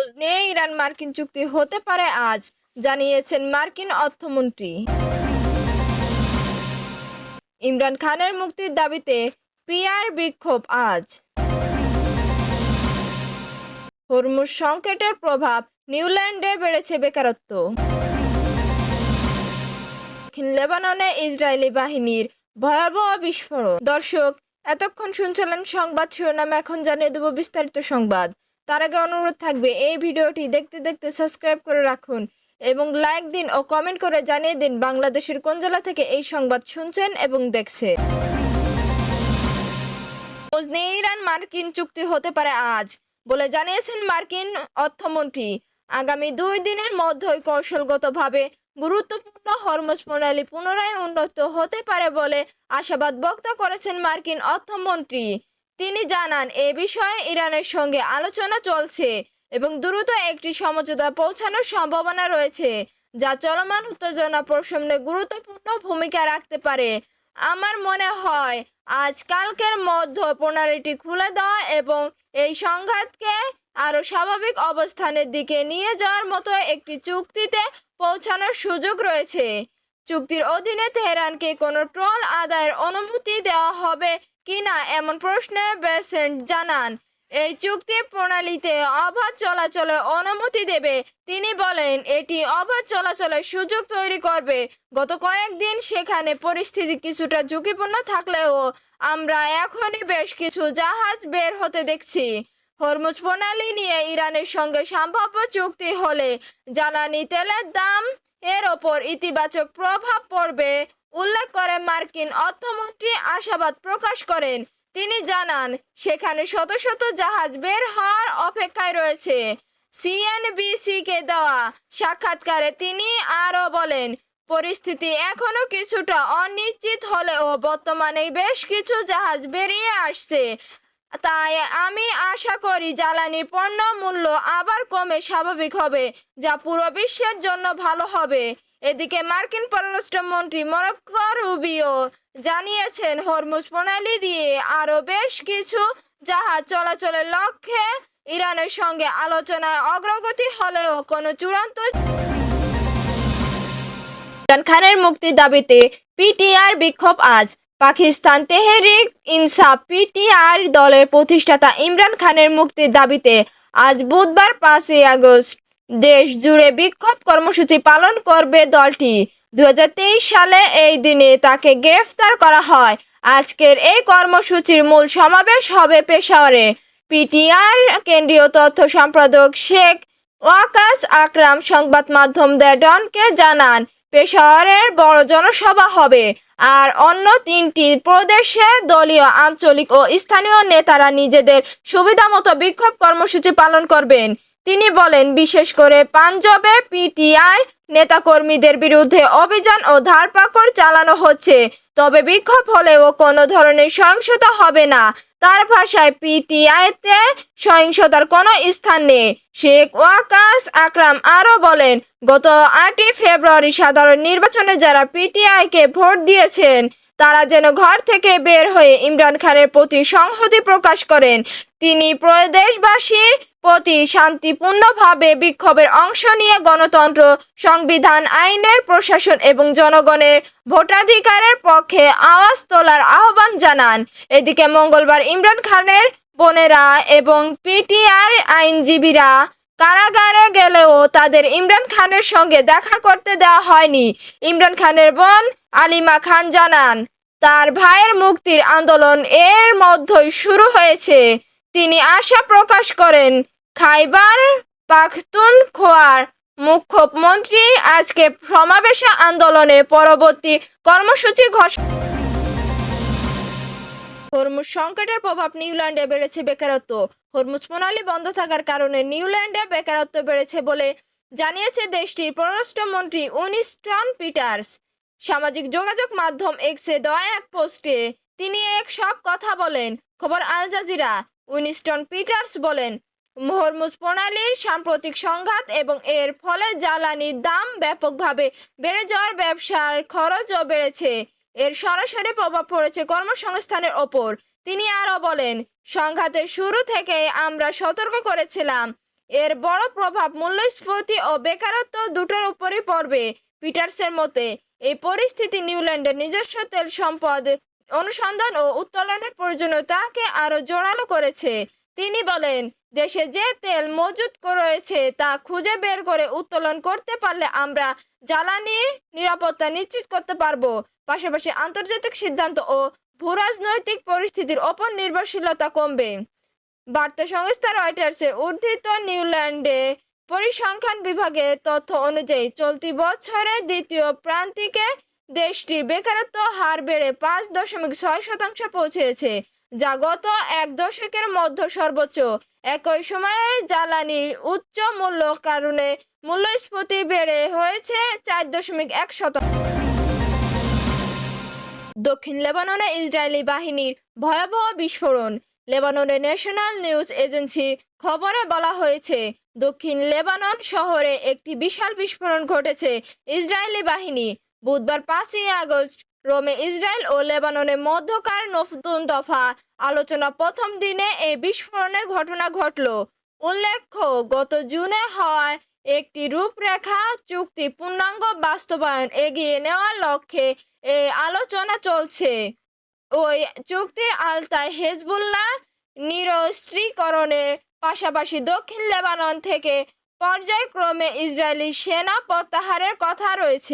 Hormuz নিয়ে Iran মার্কিন চুক্তি হতে পারে আজ, জানিয়েছেন মার্কিন অর্থমন্ত্রী। ইমরান খানের মুক্তির দাবিতে পিআর বিক্ষোভ আজ। হরমুজ সংকটের প্রভাব, নিউল্যান্ডে বেড়েছে বেকারত্ব। দক্ষিণ লেবাননে ইসরায়েলি বাহিনীর ভয়াবহ বিস্ফোরণ। দর্শক, এতক্ষণ শুনছিলেন সংবাদ শিরোনাম, এখন জানিয়ে দেব বিস্তারিত সংবাদ। তার আগে অনুরোধ থাকবে এই ভিডিওটি দেখতে দেখতে সাবস্ক্রাইব করে রাখুন এবং লাইক দিন ও কমেন্ট করে জানিয়ে দিন বাংলাদেশের কোন জেলা থেকে এই সংবাদ শুনছেন এবং দেখছেন। ইরান মার্কিন চুক্তি হতে পারে আজ বলে জানিয়েছেন মার্কিন অর্থমন্ত্রী। আগামী 2 দিনের মধ্যেই কৌশলগতভাবে গুরুত্বপূর্ণ হরমুজ প্রণালী পুনরায় উন্নত হতে পারে বলে আশাবাদ ব্যক্ত করেছেন মার্কিন অর্থমন্ত্রী। তিনি জানান, এ বিষয়ে ইরানের সঙ্গে আলোচনা চলছে এবং দ্রুত একটি সমঝোতা পৌঁছানোর সম্ভাবনা রয়েছে, যা চলমান উত্তেজনা প্রশমনে গুরুত্বপূর্ণ ভূমিকা রাখতে পারে। আমার মনে হয় আজকালকের মধ্যে প্রণালীটি খুলে দেওয়া এবং এই সংঘাতকে আরও স্বাভাবিক অবস্থানের দিকে নিয়ে যাওয়ার মতো একটি চুক্তিতে পৌঁছানোর সুযোগ রয়েছে। চুক্তির অধীনে তেহরানকে কোনো ট্রল আদায়ের অনুমতি দেওয়া হবে কিনা এমন প্রশ্নে বেসেন্ট জানান, এই চুক্তি প্রণালীতে অবাধ চলাচলের অনুমতি দেবে। তিনি বলেন, এটি অবাধ চলাচলের সুযোগ তৈরি করবে। গত কয়েকদিন সেখানে পরিস্থিতি কিছুটা ঝুঁকিপূর্ণ থাকলেও আমরা এখনই বেশ কিছু জাহাজ বের হতে দেখছি। হরমুজ প্রণালী নিয়ে ইরানের সঙ্গে সম্ভাব্য চুক্তি হলে জ্বালানি তেলের দাম এর ওপর ইতিবাচক প্রভাব পড়বে উল্লেখ করে মার্কিন অর্থমন্ত্রী আশাবাদ প্রকাশ করেন। তিনি জানান, সেখানে শত শত জাহাজ বের হওয়ার অপেক্ষায় রয়েছে। সিএনবিসিকে দেওয়া সাক্ষাৎকারে তিনি আরও বলেন, পরিস্থিতি এখনো কিছুটা অনিশ্চিত হলেও বর্তমানে বেশ কিছু জাহাজ বেরিয়ে আসছে। তাই আমি আশা করি জ্বালানি পণ্য মূল্য আবার কমে স্বাভাবিক হবে, যা পুরো বিশ্বের জন্য ভালো হবে। এদিকে মার্কিন পররাষ্ট্রমন্ত্রী মার্কো রুবিও জানিয়েছেন, হরমুজ প্রণালী দিয়ে আরও বেশ কিছু জাহাজ চলাচলের লক্ষ্যে ইরানের সঙ্গে আলোচনায় অগ্রগতি হলেও কোনো চূড়ান্ত। ইমরান খানের মুক্তির দাবিতে পিটিআর বিক্ষোভ আজ। পাকিস্তান তেহরিক ইনসাফ পিটিআর দলের প্রতিষ্ঠাতা ইমরান খানের মুক্তির দাবিতে আজ বুধবার 5 আগস্ট দেশ জুড়ে বিক্ষোভ কর্মসূচি পালন করবে দলটি। 2023 সালে এই দিনে তাকে গ্রেফতার করা হয়। আজকের এই কর্মসূচির মূল সমাবেশ হবে পেশাওয়ারে। পিটিআর কেন্দ্রীয় তথ্য সম্পাদক শেখ ওয়াকাস আকরাম সংবাদ মাধ্যম দ্য ডনকে জানান, পেশাওয়ারের বড় জনসভা হবে আর অন্য 3টি প্রদেশে দলীয়, আঞ্চলিক ও স্থানীয় নেতারা নিজেদের সুবিধামতো বিক্ষোভ কর্মসূচি পালন করবেন। তিনি বলেন, বিশেষ করে পাঞ্জাবে পিটিআই নেতাকর্মীদের বিরুদ্ধে অভিযান ও ধরপাকড় চালানো হচ্ছে, তবে বিক্ষোভ হলেও কোনো ধরনের সহিংসতা হবে না। তার ভাষায়, পিটিআইতে সহিংসতার কোনো স্থান নেই। শেখ ওয়াকাস আকরাম আরও বলেন, গত 8 ফেব্রুয়ারি সাধারণ নির্বাচনে যারা পিটিআইকে ভোট দিয়েছেন তারা যেন ঘর থেকে বের হয়ে ইমরান খানের প্রতি সংহতি প্রকাশ করেন। তিনি প্রদেশবাসীর প্রতি শান্তিপূর্ণভাবে বিক্ষোভের অংশ নিয়ে গণতন্ত্র, সংবিধান, আইনের প্রশাসন এবং জনগণের ভোটাধিকারের পক্ষে আওয়াজ তোলার আহ্বান জানান। এদিকে মঙ্গলবার ইমরান খানের বোনেরা এবং পিটিআর আইনজীবীরা কারাগারে গেলেও তাদের ইমরান খানের সঙ্গে দেখা করতে দেওয়া হয়নি। ইমরান খানের বোন আলিমা খান জানান, তার ভাইয়ের মুক্তির আন্দোলন এর মধ্যেই শুরু হয়েছে। তিনি আশা প্রকাশ করেন, খাইবার পাখতুনখোয়ার মুখ্যমন্ত্রী আজকে সমাবেশে আন্দোলনে পরবর্তী কর্মসূচি ঘোষণা। হরমুজ সংকটের প্রভাব, নিউল্যান্ডে বেড়েছে বেকারত্ব। হরমুজ প্রণালী বন্ধ থাকার কারণে নিউল্যান্ডে বেকারত্ব বেড়েছে বলে জানিয়েছে দেশটির পররাষ্ট্রমন্ত্রী উইনস্টন পিটার্স। সামাজিক যোগাযোগ মাধ্যম এক্সে দেওয়া এক পোস্টে তিনি সব কথা বলেন। খবর আল জাজিরা। উইনস্টন পিটার্স বলেন, হরমুজ প্রণালীর সাম্প্রতিক সংঘাত এবং এর ফলে জ্বালানির দাম ব্যাপকভাবে বেড়ে যাওয়ার ব্যবসার খরচও বেড়েছে। এর সরাসরি প্রভাব পড়েছে কর্মসংস্থানের ওপর। তিনি আরও বলেন, সংঘাতের শুরু থেকে আমরা সতর্ক করেছিলাম, এর বড় প্রভাব মূল্যস্ফীতি ও বেকারত্ব দুটোর উপরই পড়বে। পিটার্সের মতে এই পরিস্থিতি নিউজিল্যান্ডের নিজস্ব তেল সম্পদ অনুসন্ধান ও উত্তোলনের প্রয়োজনীয়তাকে আরও জোরালো করেছে। তিনি বলেন, দেশে যে তেল মজুত রয়েছে তা খুঁজে বের করে উত্তোলন করতে পারলে আমরা জ্বালানির নিরাপত্তা নিশ্চিত করতে পারব। পাশাপাশি আন্তর্জাতিক সিদ্ধান্ত ও ভূরাজনৈতিক পরিস্থিতির ওপর নির্ভরশীলতা কমবে। বার্তা সংস্থা রয়টার্সের উদ্ধৃত নিউজিল্যান্ডে পরিসংখ্যান বিভাগের তথ্য অনুযায়ী চলতি বছরের দ্বিতীয় প্রান্তিকে দেশটির বেকারত্ব হার বেড়ে 5.6% পৌঁছেছে, যা গত এক দশকের মধ্যে সর্বোচ্চ। একই সময়ে জ্বালানির উচ্চ মূল্য কারণে মূল্যস্ফীতি বেড়ে হয়েছে 4.1%। দক্ষিণ লেবাননে ইসরায়েলি বাহিনীর ভয়াবহ বিস্ফোরণ। লেবাননের ন্যাশনাল নিউজ এজেন্সির খবরে বলা হয়েছে, দক্ষিণ লেবানন শহরে একটি বিশাল বিস্ফোরণ ঘটেছে। ইসরায়েলি বাহিনী বুধবার 5ই আগস্ট রোমে ইসরায়েল ও লেবাননের মধ্যকার নতুন দফা আলোচনা প্রথম দিনে এই বিস্ফোরণের ঘটনা ঘটল। উল্লেখ্য, গত জুনে হওয়া একটি রূপরেখা চুক্তি পূর্ণাঙ্গ বাস্তবায়ন এগিয়ে নেওয়ার লক্ষ্যে এই আলোচনা চলছে। ওই চুক্তির আওতায় হেজবুল্লাহ নিরস্ত্রীকরণের পাশাপাশি দক্ষিণ লেবানন থেকে পর্যায়ক্রমে ইসরায়েলি সেনা প্রত্যাহারের কথা রয়েছে।